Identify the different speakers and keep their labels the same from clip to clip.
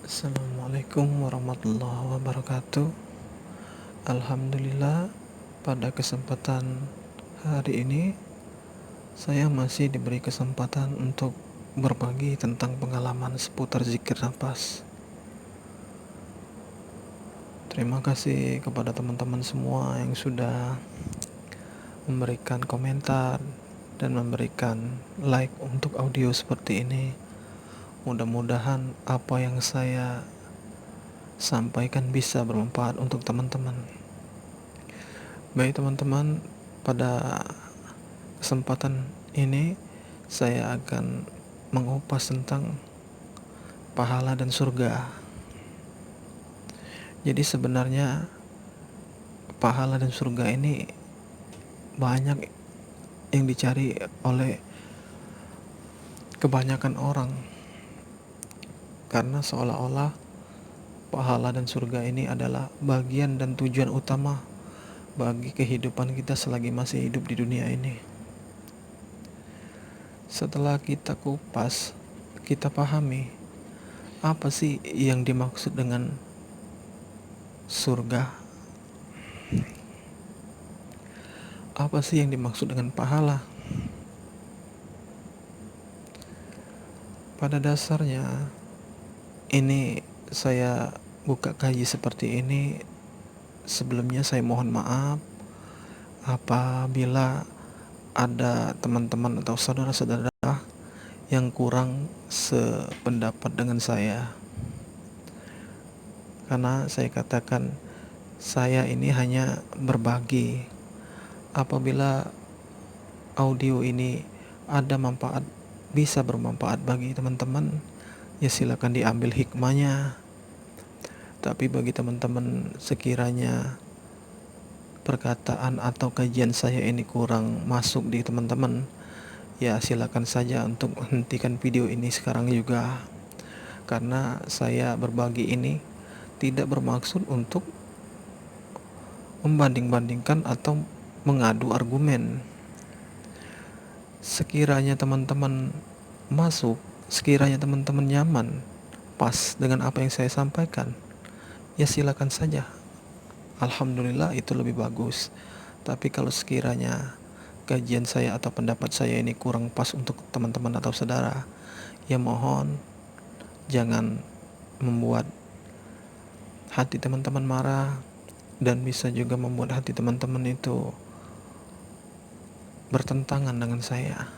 Speaker 1: Assalamualaikum warahmatullahi wabarakatuh. Alhamdulillah, pada kesempatan hari ini saya masih diberi kesempatan untuk berbagi tentang pengalaman seputar zikir nafas. Terima kasih kepada teman-teman semua yang sudah memberikan komentar dan memberikan like untuk audio seperti ini. Mudah-mudahan apa yang saya sampaikan bisa bermanfaat untuk teman-teman. Baik teman-teman, pada kesempatan ini saya akan mengupas tentang pahala dan surga. Jadi sebenarnya pahala dan surga ini banyak yang dicari oleh kebanyakan orang, karena seolah-olah pahala dan surga ini adalah bagian dan tujuan utama bagi kehidupan kita selagi masih hidup di dunia ini. Setelah kita kupas, kita pahami apa sih yang dimaksud dengan surga, apa sih yang dimaksud dengan pahala. Pada dasarnya ini saya buka kaji seperti ini. Sebelumnya saya mohon maaf apabila ada teman-teman atau saudara-saudara yang kurang sependapat dengan saya, karena saya katakan saya ini hanya berbagi. Apabila audio ini ada manfaat, bisa bermanfaat bagi teman-teman, ya silakan diambil hikmahnya. Tapi bagi teman-teman sekiranya perkataan atau kajian saya ini kurang masuk di teman-teman, ya silakan saja untuk hentikan video ini sekarang juga. Karena saya berbagi ini tidak bermaksud untuk membanding-bandingkan atau mengadu argumen. Sekiranya teman-teman masuk, sekiranya teman-teman nyaman, pas dengan apa yang saya sampaikan, ya silakan saja. Alhamdulillah, itu lebih bagus. Tapi kalau sekiranya kajian saya atau pendapat saya ini kurang pas untuk teman-teman atau saudara, ya mohon jangan membuat hati teman-teman marah, dan bisa juga membuat hati teman-teman itu bertentangan dengan saya,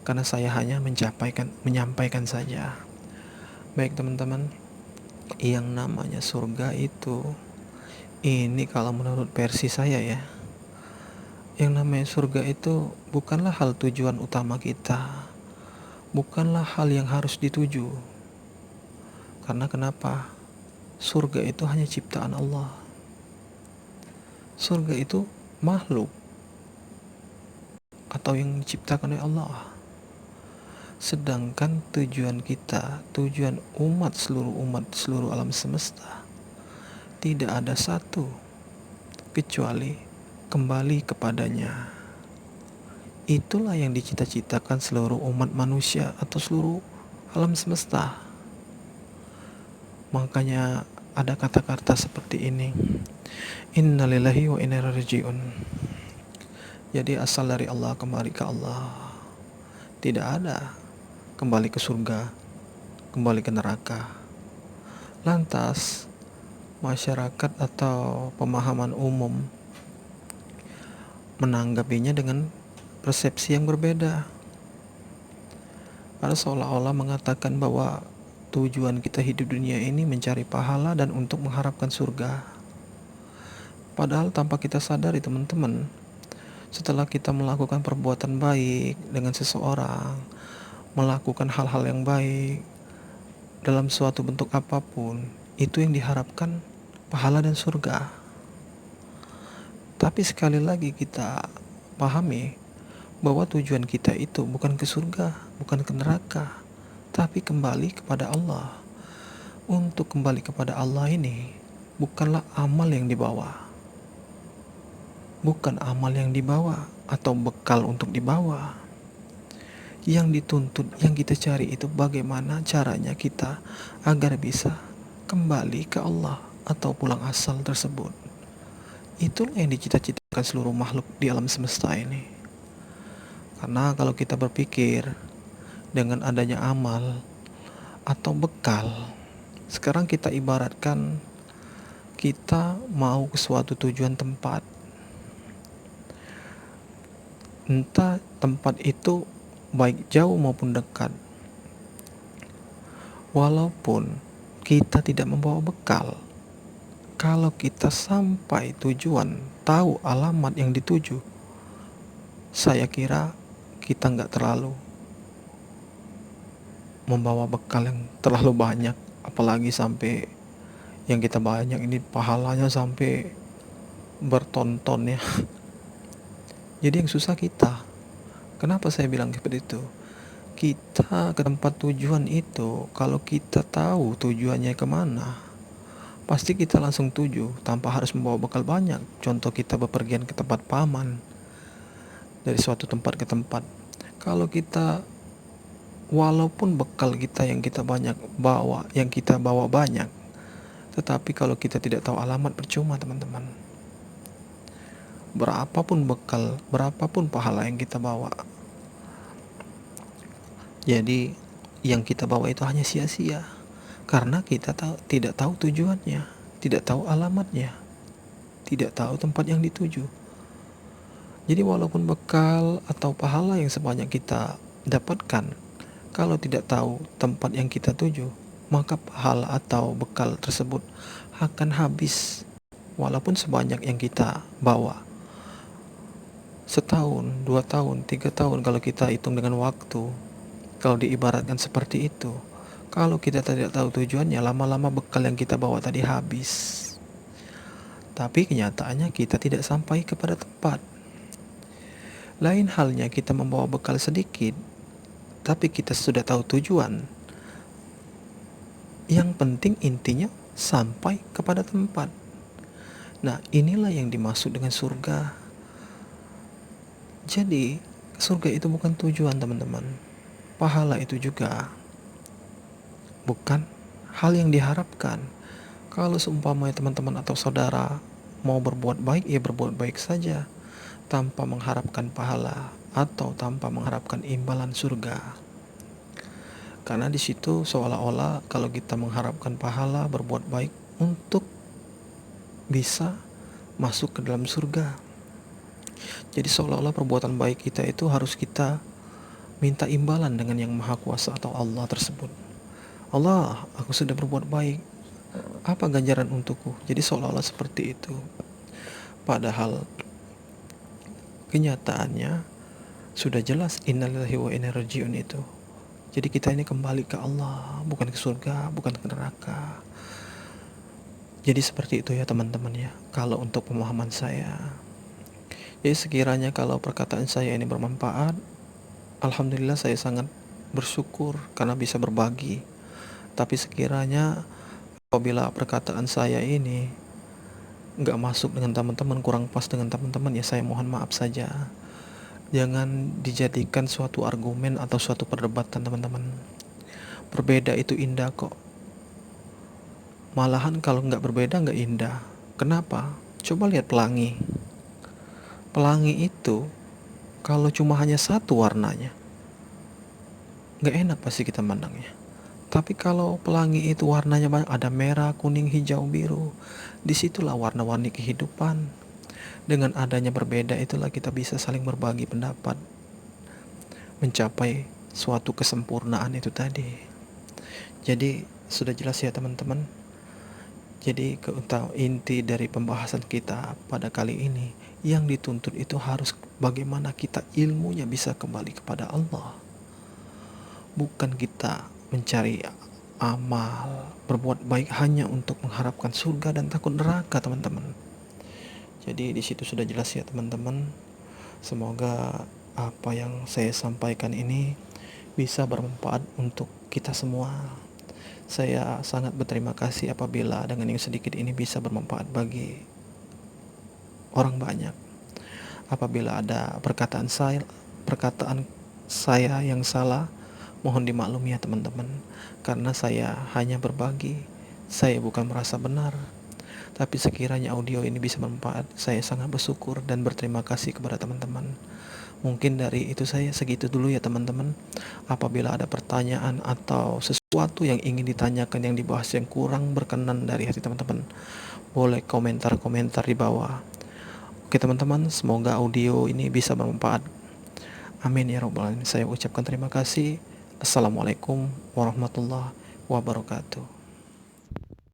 Speaker 1: karena saya hanya menyampaikan saja. Baik teman-teman, yang namanya surga itu, ini kalau menurut versi saya ya, yang namanya surga itu bukanlah hal tujuan utama kita, bukanlah hal yang harus dituju. Karena kenapa? Surga itu hanya ciptaan Allah. Surga itu makhluk atau yang diciptakan oleh Allah. Sedangkan tujuan kita, tujuan seluruh umat, seluruh alam semesta, tidak ada satu kecuali kembali kepadanya. Itulah yang dicita-citakan seluruh umat manusia atau seluruh alam semesta. Makanya ada kata-kata seperti ini, innalillahi wa inna ilaihi raji'un. Jadi asal dari Allah, kembali ke Allah. Tidak ada kembali ke surga, kembali ke neraka. Lantas masyarakat atau pemahaman umum menanggapinya dengan persepsi yang berbeda. Karena seolah-olah mengatakan bahwa tujuan kita hidup dunia ini mencari pahala dan untuk mengharapkan surga. Padahal tanpa kita sadari teman-teman, setelah kita melakukan perbuatan baik dengan seseorang, melakukan hal-hal yang baik dalam suatu bentuk apapun, itu yang diharapkan pahala dan surga. Tapi sekali lagi kita pahami bahwa tujuan kita itu bukan ke surga, bukan ke neraka, tapi kembali kepada Allah. Untuk kembali kepada Allah ini bukanlah amal yang dibawa, bukan amal yang dibawa atau bekal untuk dibawa. Yang dituntut, yang kita cari itu bagaimana caranya kita agar bisa kembali ke Allah atau pulang asal tersebut. Itulah yang dicita-citakan seluruh makhluk di alam semesta ini. Karena kalau kita berpikir dengan adanya amal atau bekal, sekarang kita ibaratkan kita mau ke suatu tujuan tempat. Entah tempat itu baik jauh maupun dekat. Walaupun kita tidak membawa bekal, kalau kita sampai tujuan, tahu alamat yang dituju, saya kira kita nggak terlalu membawa bekal yang terlalu banyak. Apalagi sampai yang kita banyak ini pahalanya sampai bertonton ya. Jadi yang susah kita. Kenapa saya bilang seperti itu? Kita ke tempat tujuan itu, kalau kita tahu tujuannya kemana, pasti kita langsung tuju tanpa harus membawa bekal banyak. Contoh kita bepergian ke tempat paman, dari suatu tempat ke tempat. Kalau kita, walaupun bekal kita yang kita banyak bawa, yang kita bawa banyak, tetapi kalau kita tidak tahu alamat, percuma teman-teman. Berapapun bekal, berapapun pahala yang kita bawa, jadi yang kita bawa itu hanya sia-sia karena kita tidak tahu tujuannya, tidak tahu alamatnya, tidak tahu tempat yang dituju. Jadi walaupun bekal atau pahala yang sebanyak kita dapatkan, kalau tidak tahu tempat yang kita tuju, maka pahala atau bekal tersebut akan habis walaupun sebanyak yang kita bawa. Setahun, 2 tahun, 3 tahun kalau kita hitung dengan waktu, kalau diibaratkan seperti itu, kalau kita tidak tahu tujuannya, lama-lama bekal yang kita bawa tadi habis. Tapi kenyataannya kita tidak sampai kepada tempat. Lain halnya kita membawa bekal sedikit, tapi kita sudah tahu tujuan. Yang penting intinya sampai kepada tempat. Nah, inilah yang dimaksud dengan surga. Jadi, surga itu bukan tujuan, teman-teman. Pahala itu juga bukan hal yang diharapkan. Kalau seumpamanya teman-teman atau saudara mau berbuat baik, ya berbuat baik saja tanpa mengharapkan pahala atau tanpa mengharapkan imbalan surga. Karena di situ seolah-olah kalau kita mengharapkan pahala berbuat baik untuk bisa masuk ke dalam surga. Jadi seolah-olah perbuatan baik kita itu harus kita minta imbalan dengan yang maha kuasa atau Allah tersebut. Allah, aku sudah berbuat baik, apa ganjaran untukku? Jadi seolah-olah seperti itu. Padahal kenyataannya sudah jelas innalillahi wa inna ilaihi raji'un itu. Jadi kita ini kembali ke Allah, bukan ke surga, bukan ke neraka. Jadi seperti itu ya teman-teman ya, kalau untuk pemahaman saya. Jadi sekiranya kalau perkataan saya ini bermanfaat, alhamdulillah saya sangat bersyukur karena bisa berbagi. Tapi sekiranya apabila perkataan saya ini nggak masuk dengan teman-teman, kurang pas dengan teman-teman, ya saya mohon maaf saja. Jangan dijadikan suatu argumen atau suatu perdebatan teman-teman. Berbeda itu indah kok. Malahan kalau nggak berbeda nggak indah. Kenapa? Coba lihat pelangi. Pelangi itu kalau cuma hanya satu warnanya, nggak enak pasti kita mandangnya. Tapi kalau pelangi itu warnanya banyak, ada merah, kuning, hijau, biru, disitulah warna-warni kehidupan. Dengan adanya berbeda itulah kita bisa saling berbagi pendapat, mencapai suatu kesempurnaan itu tadi. Jadi sudah jelas ya teman-teman. Jadi inti dari pembahasan kita pada kali ini, yang dituntut itu harus bagaimana kita ilmunya bisa kembali kepada Allah. Bukan kita mencari amal, berbuat baik hanya untuk mengharapkan surga dan takut neraka, teman-teman. Jadi di situ sudah jelas ya teman-teman. Semoga apa yang saya sampaikan ini bisa bermanfaat untuk kita semua. Saya sangat berterima kasih apabila dengan yang sedikit ini bisa bermanfaat bagi orang banyak. Apabila ada perkataan saya yang salah, mohon dimaklumi ya teman-teman. Karena saya hanya berbagi, saya bukan merasa benar, tapi sekiranya audio ini bisa bermanfaat, saya sangat bersyukur dan berterima kasih kepada teman-teman. Mungkin dari itu saya segitu dulu ya teman-teman. Apabila ada pertanyaan atau sesuatu yang ingin ditanyakan yang dibahas yang kurang berkenan dari hati teman-teman, boleh komentar-komentar di bawah. Oke teman-teman, semoga audio ini bisa bermanfaat. Amin ya robbal alamin. Saya ucapkan terima kasih. Assalamualaikum warahmatullahi wabarakatuh.